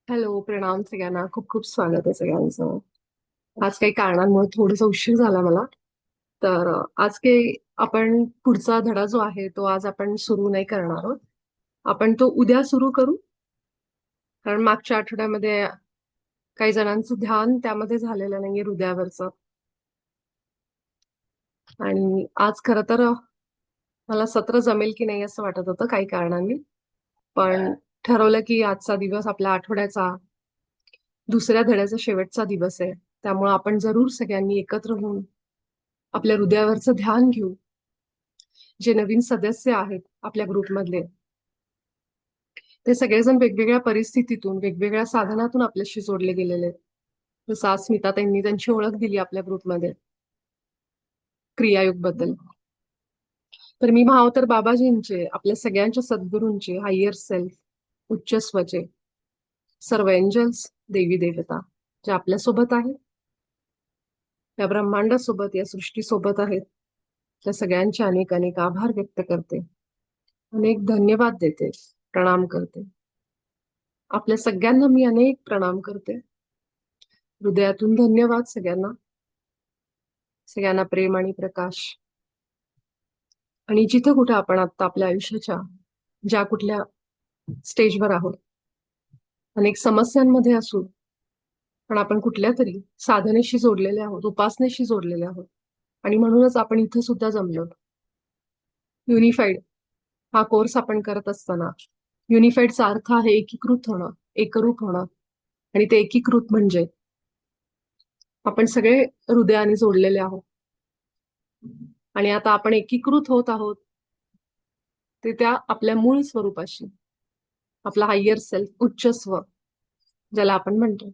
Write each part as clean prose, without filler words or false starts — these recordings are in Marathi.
हॅलो, प्रणाम सगळ्यांना. खूप खूप स्वागत आहे सगळ्यांचं. आज काही कारणांमुळे थोडासा उशीर झाला मला. तर आज काही आपण पुढचा धडा जो आहे तो आज आपण सुरू नाही करणार आहोत. आपण तो उद्या सुरू करू. कारण मागच्या आठवड्यामध्ये काही जणांचं ध्यान त्यामध्ये झालेलं नाहीये हृदयावरचं. आणि आज खरं तर मला सत्र जमेल की नाही असं वाटत होतं काही कारणांनी. पण ठरवलं की आजचा दिवस आपल्या आठवड्याचा दुसऱ्या धड्याचा शेवटचा दिवस आहे. त्यामुळे आपण जरूर सगळ्यांनी एकत्र होऊन आपल्या हृदयावरचं ध्यान घेऊ. जे नवीन सदस्य आहेत आपल्या ग्रुपमधले, ते सगळेजण वेगवेगळ्या परिस्थितीतून, वेगवेगळ्या साधनातून आपल्याशी जोडले गेलेले आहेत. जसं आज स्मिता त्यांनी त्यांची ओळख दिली आपल्या ग्रुपमध्ये क्रियायोग बद्दल. तर मी भाव बाबाजींचे, आपल्या सगळ्यांच्या सद्गुरूंचे, हायर सेल्फ, उच्च स्वचे, सर्व एंजल्स, देवी देवता जे आपल्यासोबत आहेत, या ब्रह्मांडासोबत, या सृष्टीसोबत आहेत, त्या सगळ्यांचे अनेक अनेक आभार व्यक्त करते. अनेक धन्यवाद देते, प्रणाम करते. आपल्या सगळ्यांना मी अनेक प्रणाम करते. हृदयातून धन्यवाद सगळ्यांना. सगळ्यांना प्रेम आणि प्रकाश. आणि जिथं कुठं आपण आता आपल्या आयुष्याच्या ज्या कुठल्या स्टेजवर आहोत, अनेक समस्यांमध्ये असू, पण आपण कुठल्या तरी साधनेशी जोडलेले आहोत, उपासनेशी जोडलेले आहोत. आणि म्हणूनच आपण इथं सुद्धा जमलो. युनिफाईड हा कोर्स आपण करत असताना युनिफाईडचा अर्थ आहे एकीकृत होणं, एकरूप होणं. आणि ते एकीकृत म्हणजे आपण सगळे हृदयाने जोडलेले आहोत. आणि आता आपण एकीकृत होत आहोत ते त्या आपल्या मूळ स्वरूपाशी, आपला हायर सेल्फ, उच्च स्व, ज्याला आपण म्हणतो.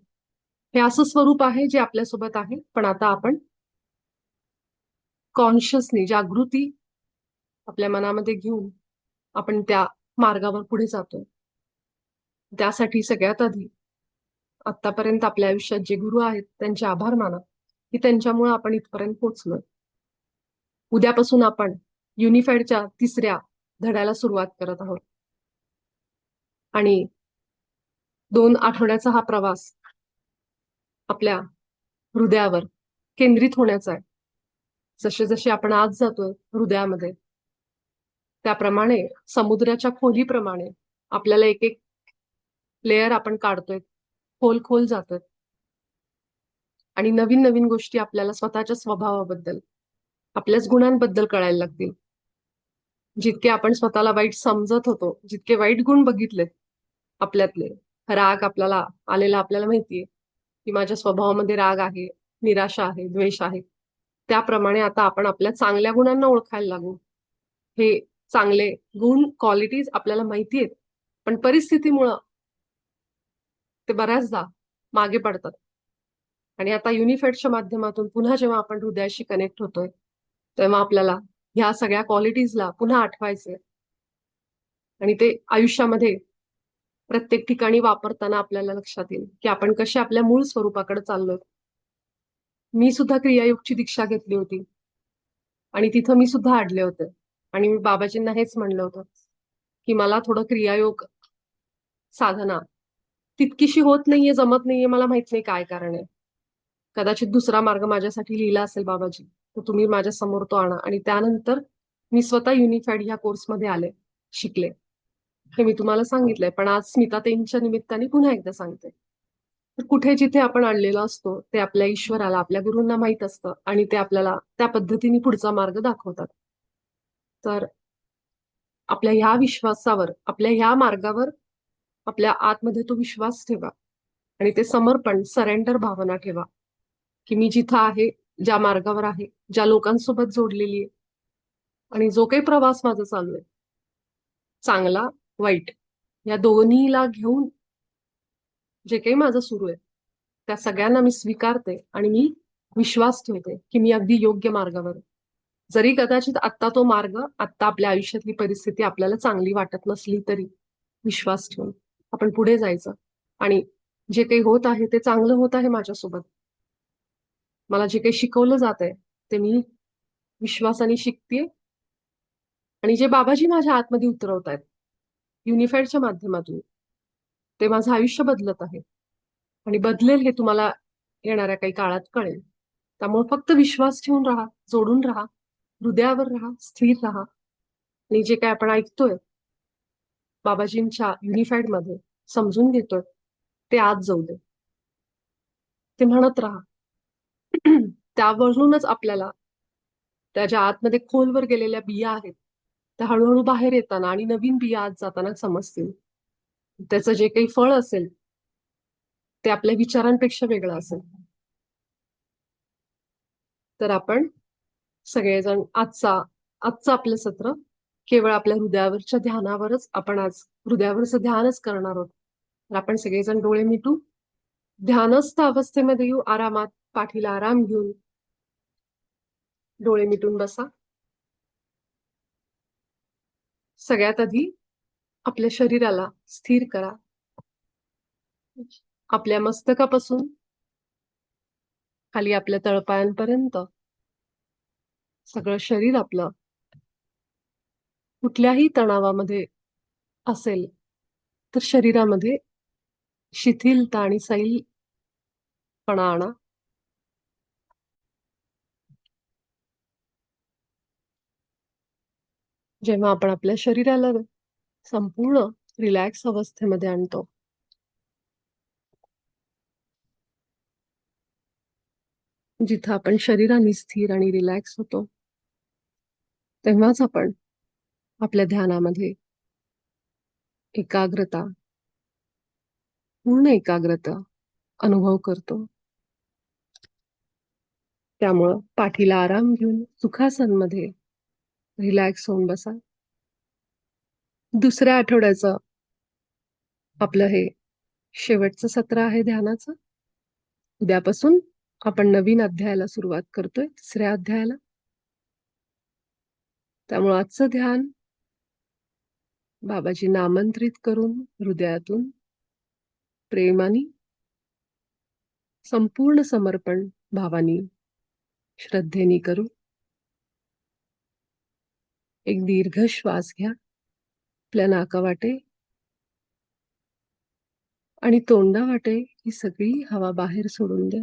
हे असं स्वरूप आहे जे आपल्यासोबत आहे, पण आता आपण कॉन्शियसली, जागृती आपल्या मनामध्ये घेऊन आपण त्या मार्गावर पुढे जातोय. त्यासाठी सगळ्यात आधी आतापर्यंत आपल्या आयुष्यात जे गुरु आहेत त्यांचे आभार माना, की त्यांच्यामुळे आपण इथपर्यंत पोहोचलोय. उद्यापासून आपण युनिफाईडच्या तिसऱ्या धड्याला सुरुवात करत आहोत. आणि 2 आठवड्याचा हा प्रवास आपल्या हृदयावर केंद्रित होण्याचा आहे. जसे जसे आपण आज जातोय हृदयामध्ये, त्याप्रमाणे समुद्राच्या खोलीप्रमाणे आपल्याला एक एक लेअर आपण काढतोय, खोल खोल जातोय. आणि नवीन नवीन गोष्टी आपल्याला स्वतःच्या स्वभावाबद्दल, आपल्याच गुणांबद्दल कळायला लागतील. जितके आपण स्वतःला वाईट समजत होतो, जितके वाईट गुण बघितले आपल्यातले, राग आपल्याला आलेला आपल्याला माहितीये की माझ्या स्वभावामध्ये राग आहे, निराशा आहे, द्वेष आहे. त्याप्रमाणे आता आपण आपल्या चांगल्या गुणांना ओळखायला लागू. हे चांगले गुण, क्वालिटीज आपल्याला माहिती आहेत, पण परिस्थितीमुळं ते बऱ्याचदा मागे पडतात. आणि आता युनिफेडच्या माध्यमातून पुन्हा जेव्हा आपण हृदयाशी कनेक्ट होतोय, तेव्हा आपल्याला ह्या सगळ्या क्वालिटीजला पुन्हा आठवायचे. आणि ते आयुष्यामध्ये प्रत्येक ठिकाणी वापरताना आपल्याला लक्षात येईल की आपण कसे आपल्या मूळ स्वरूपाकडे चाललोय. मी सुद्धा क्रियायोगची दीक्षा घेतली होती आणि तिथं मी सुद्धा अडले होते. आणि मी बाबाजींना हेच म्हणलं होतं की मला थोडं क्रियायोग साधना तितकीशी होत नाहीये, जमत नाहीये. मला माहित नाही काय कारण आहे. कदाचित दुसरा मार्ग माझ्यासाठी लिहिला असेल बाबाजी, तर तुम्ही माझ्या समोर तो आणा. आणि त्यानंतर मी स्वतः युनिफाईड ह्या कोर्समध्ये आले, शिकले. हे मी तुम्हाला सांगितलंय, पण आज स्मिताताईंच्या निमित्ताने पुन्हा एकदा सांगते. तर कुठे जिथे आपण अडलेलो असतो ते आपल्या ईश्वराला, आपल्या गुरूंना माहित असतं आणि ते आपल्याला त्या पद्धतीने पुढचा मार्ग दाखवतात. तर आपल्या ह्या विश्वासावर, आपल्या ह्या मार्गावर आपल्या आतमध्ये तो विश्वास ठेवा आणि ते समर्पण, सरेंडर भावना ठेवा की मी जिथं आहे, ज्या मार्गावर आहे, ज्या लोकांसोबत जोडलेली आहे, आणि जो काही प्रवास माझा चालू आहे, चांगला वाईट, या दोन्हीला घेऊन जे काही माझं सुरू आहे, त्या सगळ्यांना मी स्वीकारते आणि मी विश्वास ठेवते की मी अगदी योग्य मार्गावर आहे. जरी कदाचित आत्ता तो मार्ग, आत्ता आपल्या आयुष्यातली परिस्थिती आपल्याला चांगली वाटत नसली तरी विश्वास ठेवून आपण पुढे जायचं. आणि जे काही होत आहे ते चांगलं होत आहे माझ्यासोबत. मला जे काही शिकवलं जात आहे ते मी विश्वासाने शिकतेय. आणि जे बाबाजी माझ्या आतमध्ये उतरवत आहेत युनिफाईडच्या माध्यमातून, ते माझं आयुष्य बदलत आहे आणि बदलेल हे तुम्हाला येणाऱ्या काही काळात कळेल. त्यामुळे फक्त विश्वास ठेवून राहा, जोडून राहा, हृदयावर राहा, स्थिर राहा आणि जे काय आपण ऐकतोय बाबाजींच्या युनिफाईड मध्ये समजून घेतोय ते आज जाऊ दे. ते म्हणत राहा. त्यावरूनच आपल्याला त्याच्या आतमध्ये खोलवर गेलेल्या बिया आहेत त्या हळूहळू बाहेर येताना आणि नवीन बिया आत जाताना समजतील. त्याचं जे काही फळ असेल ते आपल्या विचारांपेक्षा वेगळं असेल. तर आपण सगळेजण आजचं आपलं सत्र केवळ आपल्या हृदयावरच्या ध्यानावरच आपण आज हृदयावरचं ध्यानच करणार आहोत. तर आपण सगळेजण डोळे मिटू, ध्यानस्थ अवस्थेमध्ये येऊ, आरामात पाठीला आराम घेऊन डोळे मिटून बसा. सगळ्यात आधी आपल्या शरीराला स्थिर करा. आपल्या मस्तकापासून खाली आपल्या तळपायांपर्यंत सगळं शरीर आपलं कुठल्याही तणावामध्ये असेल तर शरीरामध्ये शिथिलता आणि सैलपणा आणा. जेव्हा आपण आपल्या शरीराला संपूर्ण रिलॅक्स अवस्थेमध्ये आणतो जिथं आपण शरीराने स्थिर आणि रिलॅक्स होतो तेव्हाच आपण आपल्या ध्यानामध्ये एकाग्रता पूर्ण एकाग्रता अनुभव करतो. त्यामुळं पाठीला आराम घेऊन सुखासनमध्ये रिलॅक्स होऊन बसा. दुसऱ्या आठवड्याचं आपलं हे शेवटचं सत्र आहे ध्यानाचं. उद्यापासून आपण नवीन अध्यायाला सुरुवात करतोय, तिसऱ्या अध्यायाला. त्यामुळे आजचं ध्यान बाबाजींना आमंत्रित करून हृदयातून प्रेमाने संपूर्ण समर्पण भावानी श्रद्धेने करू. एक दीर्घ श्वास घ्या आपल्या नाकावाटे आणि तोंडावाटे ही सगळी हवा बाहेर सोडून द्या.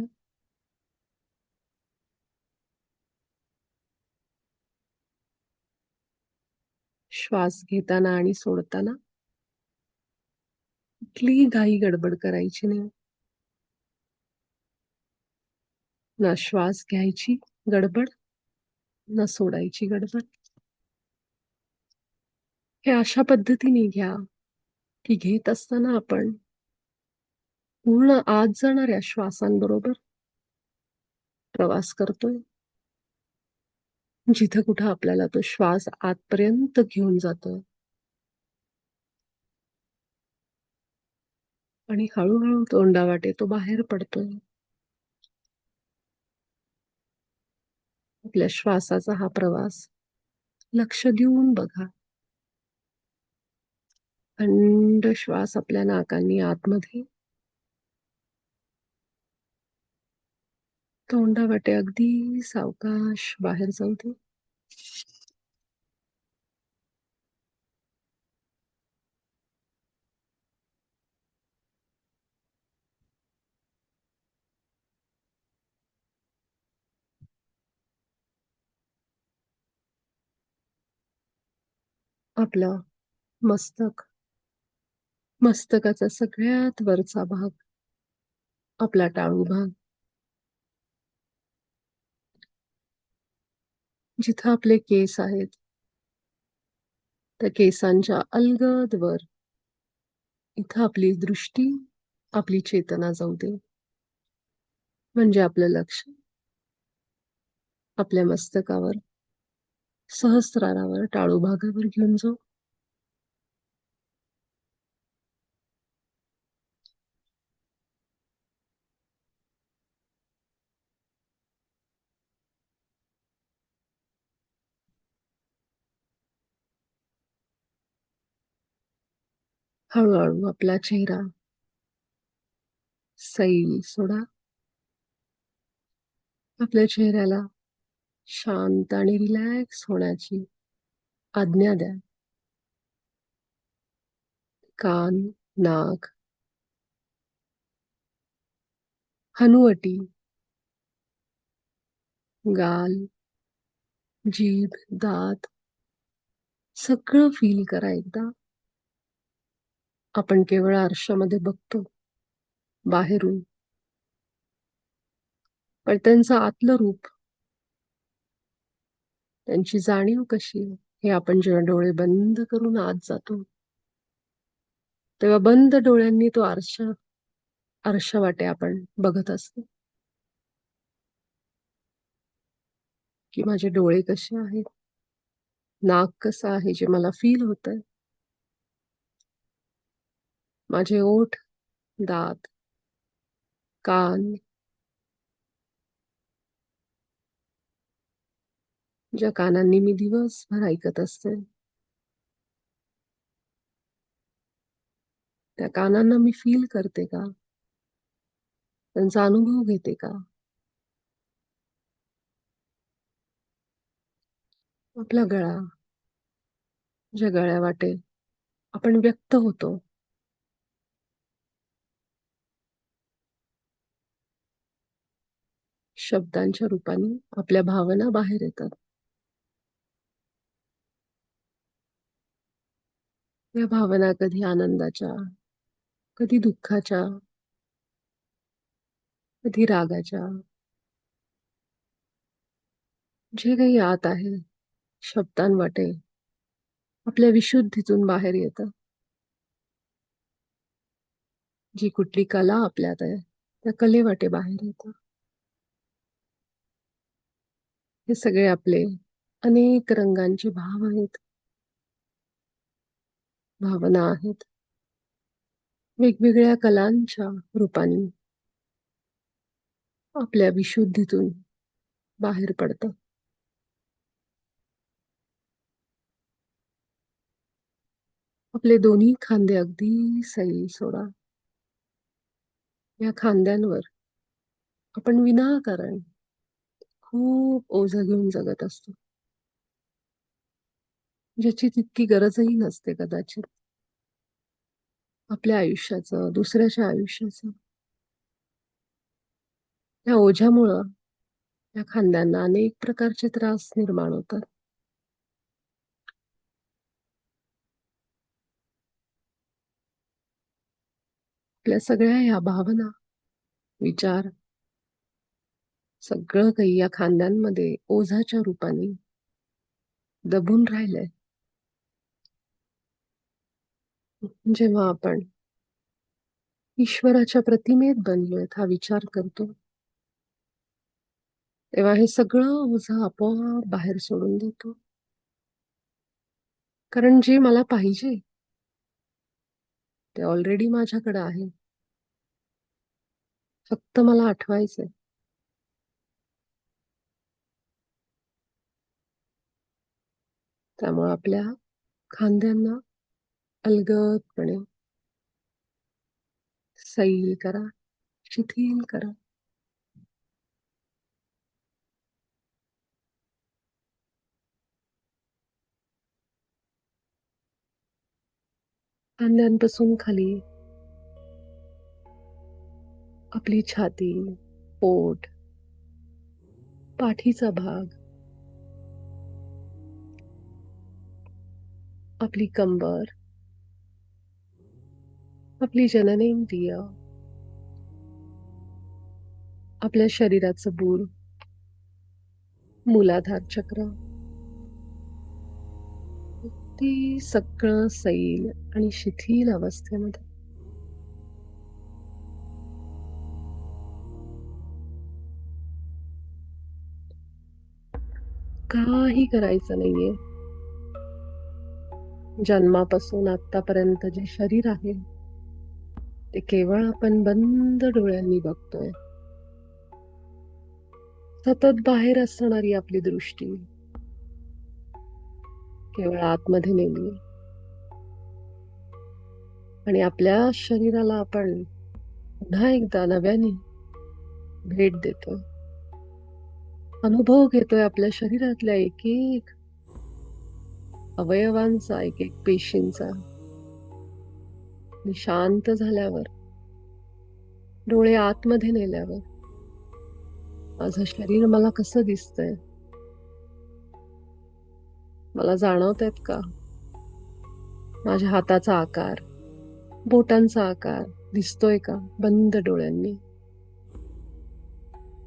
श्वास घेताना आणि सोडताना कुठलीही घाई गडबड करायची नाही. ना श्वास घ्यायची गडबड ना सोडायची गडबड. हे अशा पद्धतीने घ्या की घेत असताना आपण पूर्ण आत जाणाऱ्या श्वासांबरोबर प्रवास करतोय. जिथं कुठं आपल्याला तो श्वास आतपर्यंत घेऊन जातोय आणि हळूहळू तोंडावाटे तो बाहेर पडतोय. आपल्या श्वासाचा हा प्रवास लक्ष देऊन बघा. थंड श्वास आपल्या नाकांनी आतमध्ये, तोंडावाटे अगदी सावकाश बाहेर जाऊ दे. आपलं मस्तकाचा सगळ्यात वरचा भाग आपला टाळू भाग, जिथं आपले केस आहेत त्या केसांच्या अलगद वर इथं आपली दृष्टी, आपली चेतना जाऊ दे. म्हणजे आपलं लक्ष आपल्या मस्तकावर, सहस्रारावर, टाळू भागावर घेऊन जाऊ. हळूहळू आपला चेहरा सैल सोडा. आपल्या चेहऱ्याला शांत आणि रिलॅक्स होण्याची आज्ञा द्या. कान, नाक, हनुवटी, गाल, जीभ, दात सगळं फील करा एकदा. आपण केवळ आरशामध्ये बघतो बाहेरून, पण त्यांचं आतलं रूप, त्यांची जाणीव कशी हे आपण जेव्हा डोळे बंद करून आत जातो तेव्हा बंद डोळ्यांनी तो आरशावाटे आपण बघत असतो की माझे डोळे कसे आहेत, नाक कसं आहे जे मला फील होतंय, माझे ओठ, दात, कान, ज्या कानांनी मी दिवसभर ऐकत असते त्या कानांना मी फील करते का, त्यांचा अनुभव घेते का. आपला गळा, ज्या गळ्यावाटे आपण व्यक्त होतो, शब्दांच्या रूपाने आपल्या भावना बाहेर येतात. या भावना कधी आनंदाच्या, कधी दुःखाच्या, कधी रागाच्या, जे काही आत आहे शब्दांवाटे आपल्या विशुद्धीतून बाहेर येतं. जी कुठली कला आपल्यात आहे त्या कलेवाटे बाहेर येतं. हे सगळे आपले अनेक रंगांचे भाव आहेत, भावना आहेत, वेगवेगळ्या कलांच्या रूपाने आपल्या विशुद्धीतून बाहेर पडतं. आपले दोन्ही खांदे अगदी सैल सोडा. या खांद्यांवर आपण विनाकारण खूप ओझं घेऊन जगत असतो, ज्याची तितकी गरजही नसते कदाचित. आपल्या आयुष्याचं, दुसऱ्याच्या आयुष्याचं. या ओझ्यामुळं या खांद्यांना अनेक प्रकारचे त्रास निर्माण होतात. आपल्या सगळ्या ह्या भावना, विचार सगळं काही या खांद्यांमध्ये ओझाच्या रूपाने दबून राहिलंय. जेव्हा आपण ईश्वराच्या प्रतिमेत बनलोय हा विचार करतो तेव्हा हे सगळं ओझं आपोआप बाहेर सोडून देतो. कारण जे मला पाहिजे ते ऑलरेडी माझ्याकडे आहे, फक्त मला आठवायचंय. त्यामुळे आपल्या खांद्यांना अलगदपणे सैल करा, शिथिल करा. खांद्यांपासून खाली आपली छाती, पोट, पाठीचा भाग, आपली कंबर, आपली जननेंद्रिय, आपल्या शरीराचं बूड, मूलाधार चक्र, ते सगळं सैल आणि शिथिल अवस्थेमध्ये. काही करायचं नाहीये. जन्मापासून आतापर्यंत जे शरीर आहे ते केवळ आपण बंद डोळ्यांनी बघतोय. सतत बाहेर असणारी आपली दृष्टी केवळ आतमध्ये नेली आणि आपल्या शरीराला आपण पुन्हा एकदा नव्याने भेट देतोय. अनुभव घेतोय आपल्या शरीरातल्या एक एक अवयवांचा, एक एक पेशींचा. शांत झाल्यावर डोळे आतमध्ये नेल्यावर माझं शरीर मला कसं दिसतंय, मला जाणवतायत का? माझ्या हाताचा आकार, बोटांचा आकार दिसतोय का बंद डोळ्यांनी?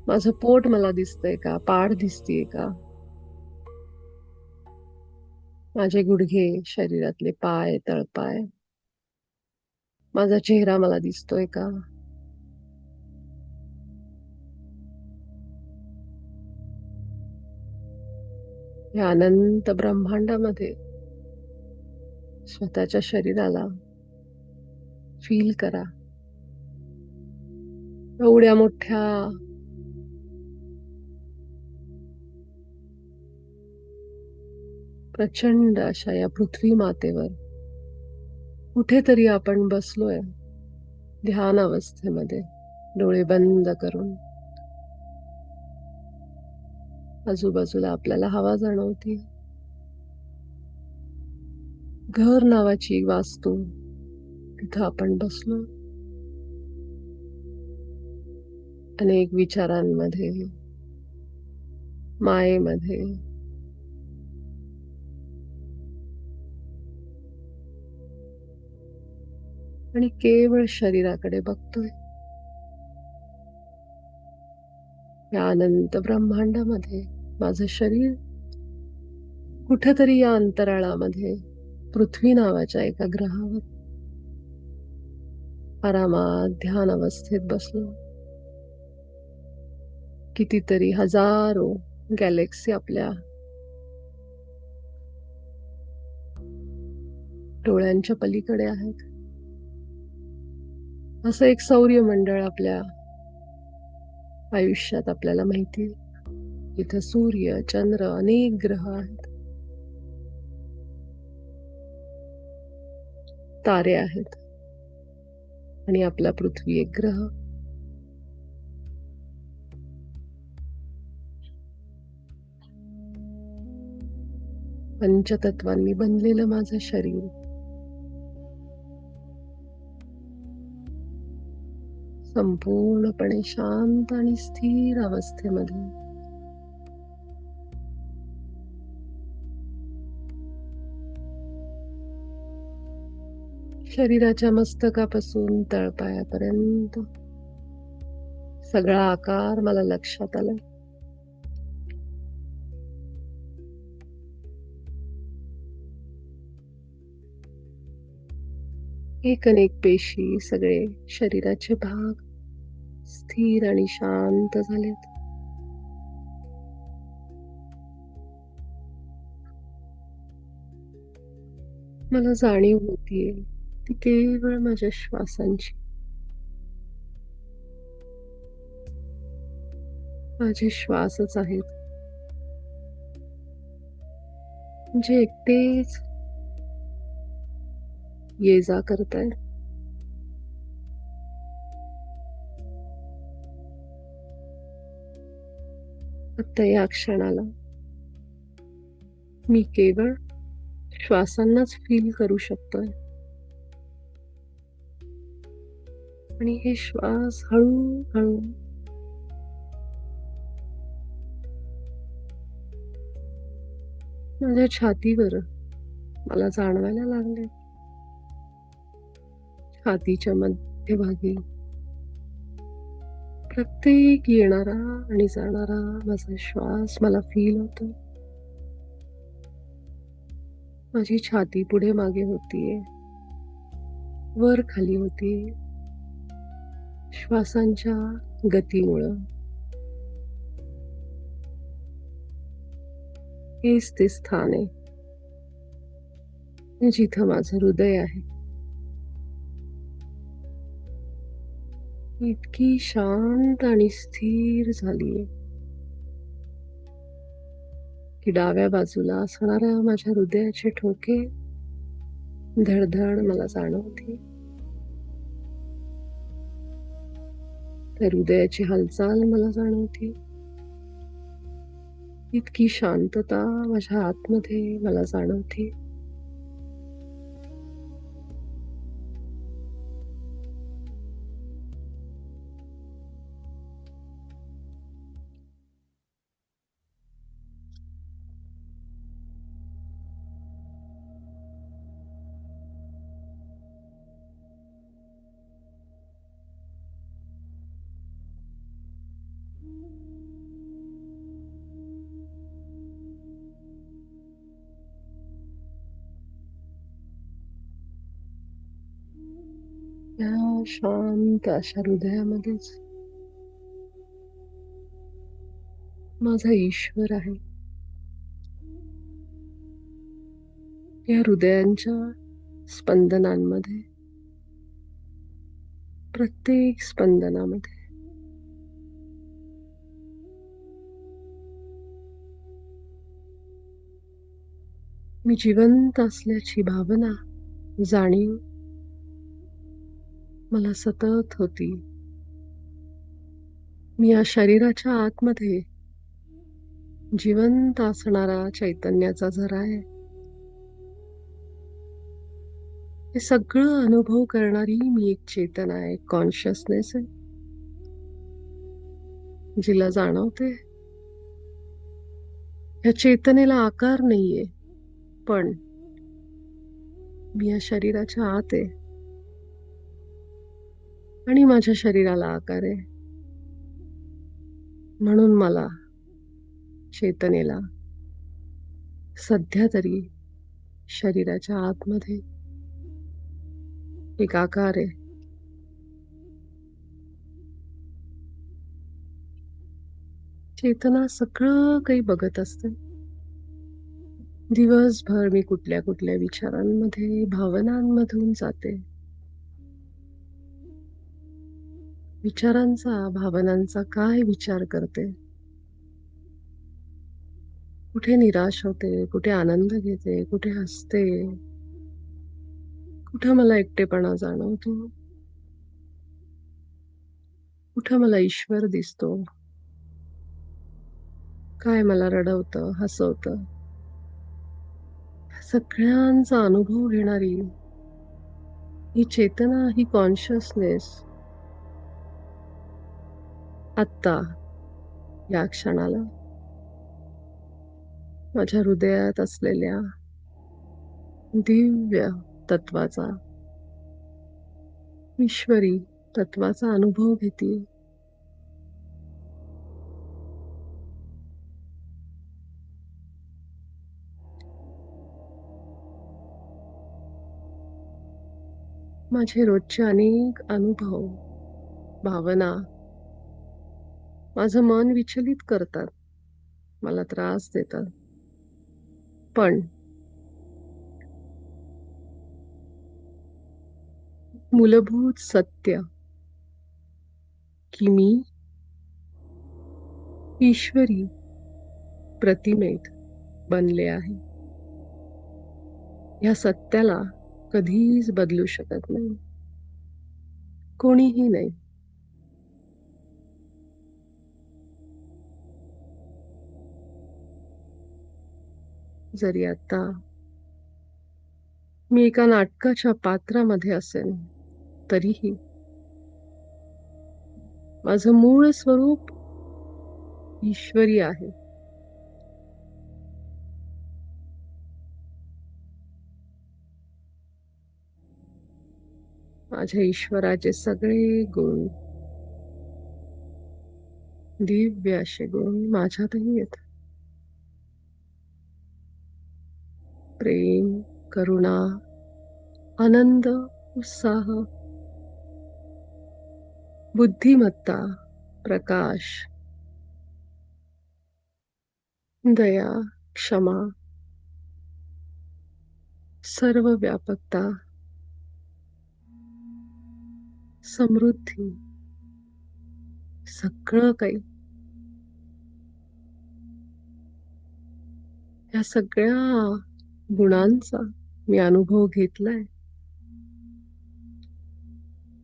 माझं पोट मला दिसतंय का? पाठ दिसतीये का? माझे गुडघे, शरीरातले पाय, तळपाय, माझा चेहरा मला दिसतोय का? या अनंत ब्रह्मांडामध्ये स्वतःच्या शरीराला फील करा. एवढ्या मोठ्या प्रचंड अशा या पृथ्वी मातेवर कुठेतरी आपण बसलोय ध्यान अवस्थेमध्ये, डोळे बंद करून. आजूबाजूला आपल्याला हवा जाणवते. घर नावाची वास्तू, तिथं आपण बसलो अनेक विचारांमध्ये, मायेमध्ये. आणि केवळ शरीराकडे बघतोय. या अनंत ब्रह्मांडामध्ये माझं शरीर कुठेतरी या अंतराळामध्ये पृथ्वी नावाच्या एका ग्रहावर आरामात ध्यान अवस्थेत बसलो. कितीतरी हजारो गॅलेक्सी आपल्या डोळ्यांच्या पलीकडे आहेत. असं एक सौर्यमंडळ आपल्या आयुष्यात आपल्याला माहिती, इथं सूर्य, चंद्र, अनेक ग्रह आहेत, तारे आहेत, आणि आपला पृथ्वी एक ग्रह. पंचतत्वांनी बनलेलं माझं शरीर संपूर्णपणे शांत आणि स्थिर अवस्थेमध्ये शरीराच्या मस्तकापासून तळपायापर्यंत सगळा आकार मला लक्षात आला. एक अनेक पेशी, सगळे शरीराचे भाग स्थिर आणि शांत झालेत. मला जाणीव होतीये ती केवळ माझ्या श्वासांची. माझे श्वासच आहेत जे एकटेच ये जा करताय. आता या क्षणाला मी केवळ श्वासांनाच फील करू शकतोय, आणि हे श्वास हळूहळू माझ्या छातीवर मला जाणवायला लागले. छातीच्या मध्यभागी प्रत्येक येणारा आणि जाणारा माझा श्वास मला फील होतो. माझी छाती पुढे मागे होतीये, वर खाली होतीये, श्वासांच्या गतीमुळं. हेच ते स्थान आहे जिथं माझं हृदय आहे. इतकी शांत आणि स्थिर झालीये की डाव्या बाजूला असणाऱ्या माझ्या हृदयाचे ठोके धडधड मला जाणवते. त्या हृदयाची हालचाल मला जाणवते. इतकी शांतता माझ्या आतमध्ये मला जाणवते. शांत अशा हृदयामध्येच माझा ईश्वर आहे. या हृदयांच्या स्पंदनांमध्ये, प्रत्येक स्पंदनामध्ये मी जिवंत असल्याची भावना, जाणीव मला सतत होती. मी या शरीराच्या आतमध्ये जिवंत असणारा चैतन्याचा झरा आहे. हे सगळं अनुभव करणारी मी एक चेतना आहे, कॉन्शियसनेस आहे, जिला जाणवते. या चेतनेला आकार नाहीये, पण मी या शरीराच्या आत आहे आणि माझ्या शरीराला आकार आहे. म्हणून मला, चेतनेला, सध्या तरी शरीराच्या आतमध्ये एक आकार आहे. चेतना सगळं काही बघत असते. दिवसभर मी कुठल्या कुठल्या विचारांमध्ये, भावनांमधून जाते. विचारांचा, भावनांचा काय विचार करते, कुठे निराश होते, कुठे आनंद घेते, कुठे हसते, कुठे मला एकटेपणा जाणवतो, कुठे मला ईश्वर दिसतो, काय मला रडवतं, हसवतं. सगळ्यांचा अनुभव घेणारी ही चेतना, ही कॉन्शियसनेस आत्ता, या क्षणाला माझ्या हृदयात असलेल्या दिव्य तत्वाचा, ईश्वरी तत्वाचा अनुभव घेते. माझे रोजचे अनेक अनुभव, भावना माझं मन विचलित करतात, मला त्रास देतात. पण मूलभूत सत्य की मी ईश्वरी प्रतिमेत बनले आहे, या सत्याला कधीच बदलू शकत नाही, कोणीही नाही. जरी आता मी एका नाटकाच्या पात्रामध्ये असेल, तरीही माझं मूळ स्वरूप ईश्वरी आहे. माझ्या ईश्वराचे सगळे गुण, दिव्य असे गुण माझ्यातही आहेत. प्रेम, करुणा, आनंद, उत्साह, बुद्धिमत्ता, प्रकाश, दया, क्षमा, सर्व व्यापकता, समृद्धी, सगळं काही, या सगळ्या गुणांचा मी अनुभव घेतलाय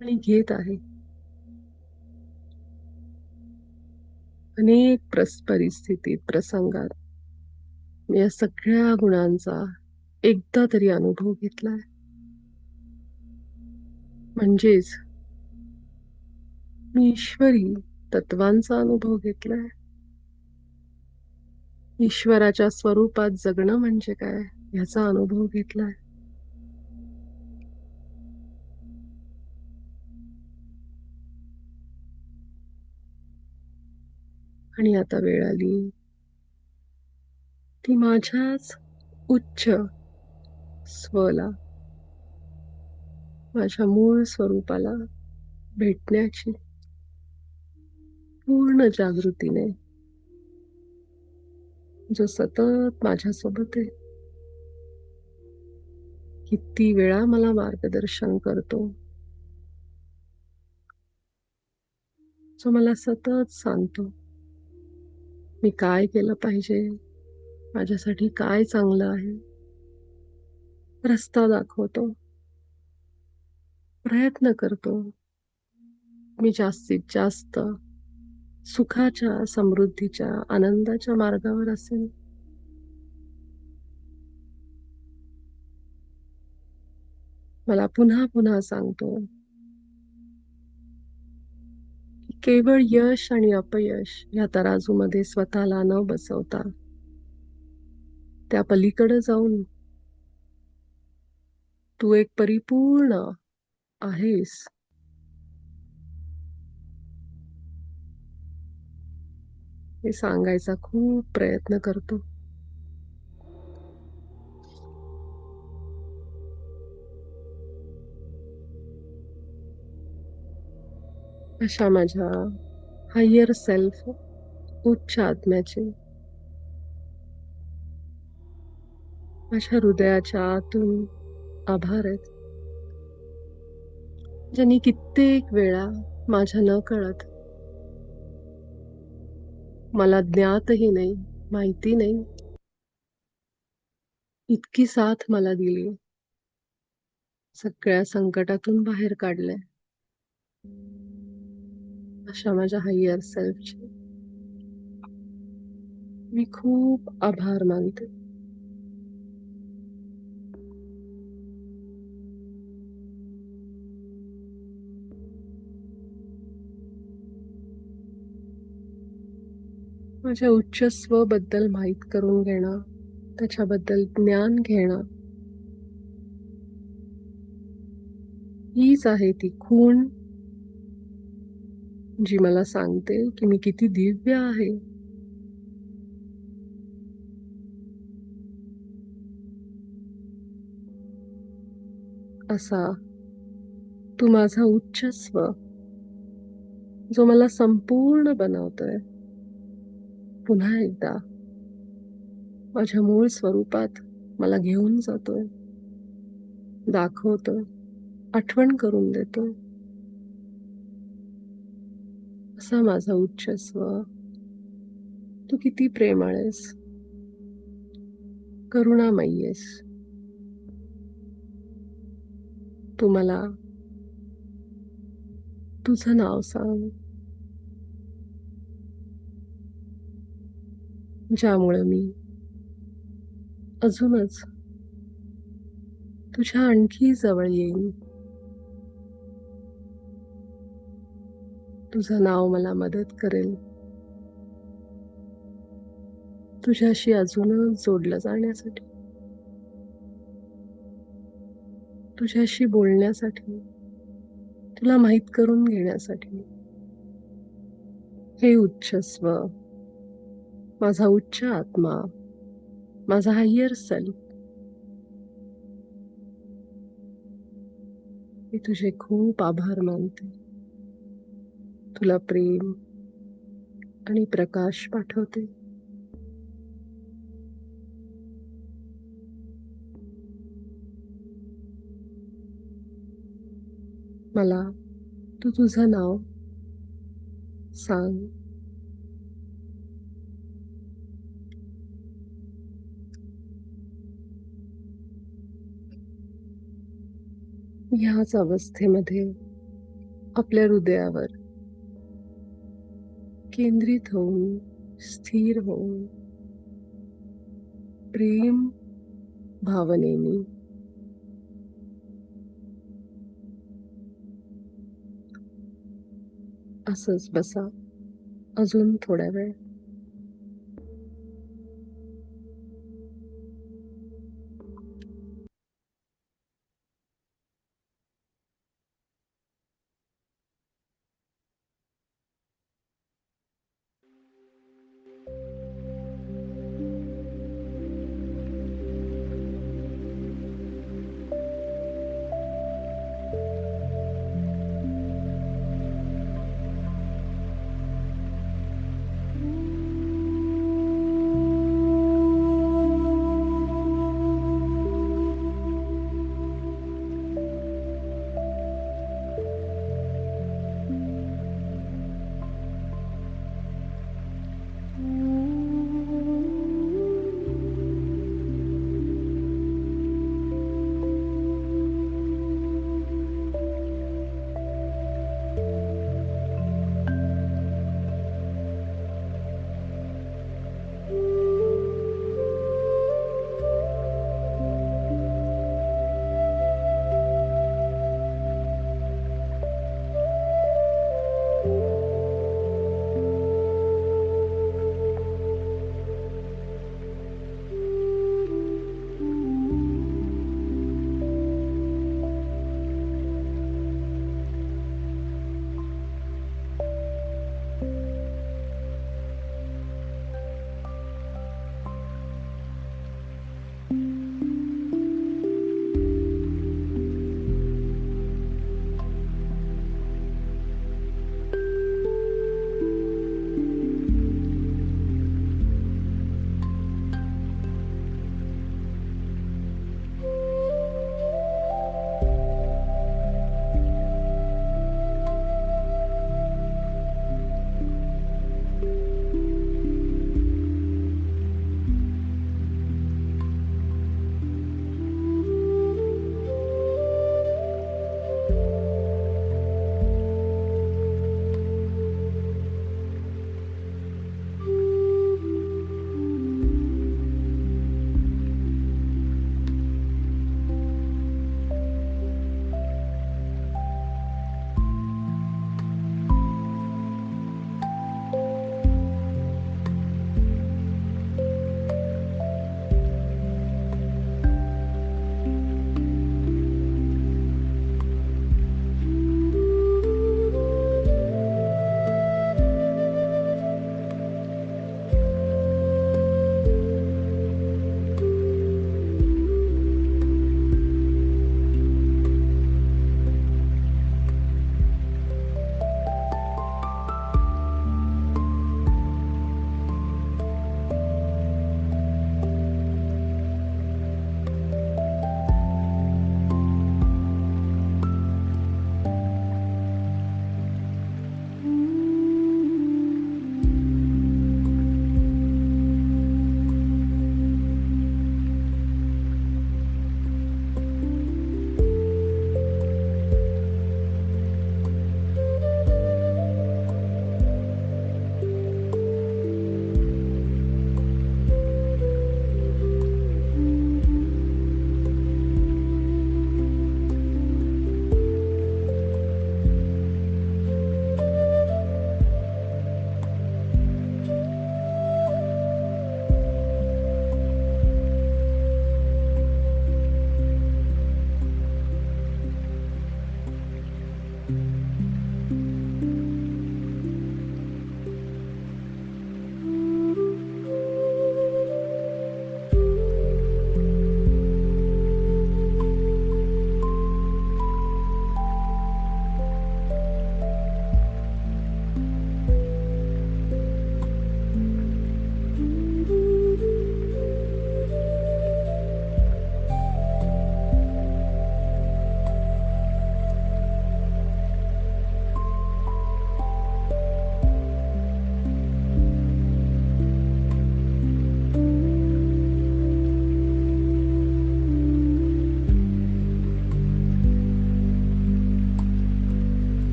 आणि घेत आहे. अनेक परिस्थितीत, प्रसंगात मी या सगळ्या गुणांचा एकदा तरी अनुभव घेतलाय. म्हणजेच मी ईश्वरी तत्वांचा अनुभव घेतलाय. ईश्वराच्या स्वरूपात जगणं म्हणजे काय, याचा अनुभव घेतलाय. आणि आता वेळ आली ती माझ्याच उच्च स्वला, माझ्या मूळ स्वरूपाला भेटण्याची पूर्ण जागृतीने, जो सतत माझ्यासोबत आहे, किती वेळा मला मार्गदर्शन करतो, जो मला सतत सांगतो मी काय केलं पाहिजे, माझ्यासाठी काय चांगलं आहे, रस्ता दाखवतो, प्रयत्न करतो मी जास्तीत जास्त सुखाच्या, समृद्धीच्या, आनंदाच्या मार्गावर असेल. मला पुन्हा पुन्हा सांगतो की केवळ यश आणि अपयश या तराजूमध्ये स्वतःला न बसवता त्या पलीकडे जाऊन तू एक परिपूर्ण आहेस, हे सांगायचा खूप प्रयत्न करतो. अशा माझ्या हायर सेल्फ, उच्च आत्म्याचे, माझ्या हृदयाच्या आतून आभार आहेत, ज्यांनी कित्येक वेळा माझ्या न कळत, मला ज्ञातही नाही, माहिती नाही, इतकी साथ मला दिली, सगळ्या संकटातून बाहेर काढलंय. अशा माझ्या हायर सेल्फचे मी खूप आभार मानते. माझ्या उच्च स्व बद्दल माहित करून घेणं, त्याच्याबद्दल ज्ञान घेणं, हीच आहे ती खूण जी मला सांगते की मी किती दिव्य आहे. असा तू माझा उच्च स्व, जो मला संपूर्ण बनवतोय, पुन्हा एकदा माझ्या मूळ स्वरूपात मला घेऊन जातोय, दाखवतोय, आठवण करून देतोय. असा माझा उच्च स्व, तू किती प्रेमळ आहेस, करुणामयी आहेस. तू मला तुझं नाव सांग, ज्यामुळे मी अजूनच तुझ्या आणखी जवळ येईन. तुझं नाव मला मदत करेल तुझ्याशी अजूनच जोडलं जाण्यासाठी, तुझ्याशी बोलण्यासाठी, तुला माहित करून घेण्यासाठी. हे उच्च स्व, माझा उच्च आत्मा, माझा हायर सेल्फ, मी तुझे खूप आभार मानते. तुला प्रेम आणि प्रकाश पाठवते. मला तू तुझं नाव सांग. ह्याच अवस्थेमध्ये आपल्या हृदयावर केंद्रित होऊन, स्थिर होऊन, प्रेम भावनेने असंच बसा अजून थोड्या वेळ.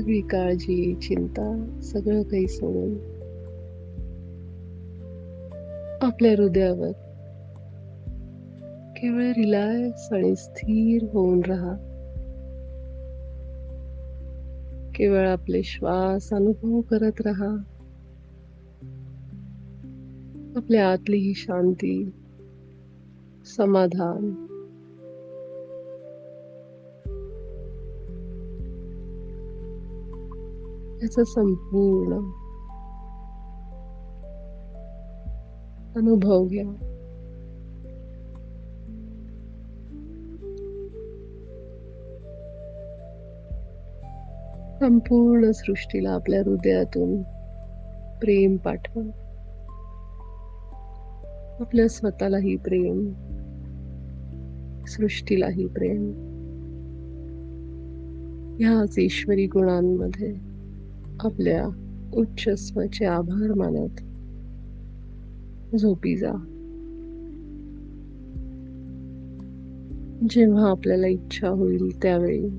सगळी काळजी, चिंता सगळं काही सोडून आपल्या हृदयावर केवळ रिलॅक्स आणि स्थिर होऊन राहा. केवळ आपले श्वास अनुभव करत राहा. आपल्या आतली ही शांती, समाधान याचा संपूर्ण अनुभव घ्या. संपूर्ण सृष्टीला आपल्या हृदयातून प्रेम पाठवा. आपल्या स्वतःलाही प्रेम, सृष्टीलाही प्रेम. ह्याच ईश्वरी गुणांमध्ये आपल्या उच्च स्वचे आभार मानत झोपी जा. जेव्हा आपल्याला इच्छा होईल त्यावेळी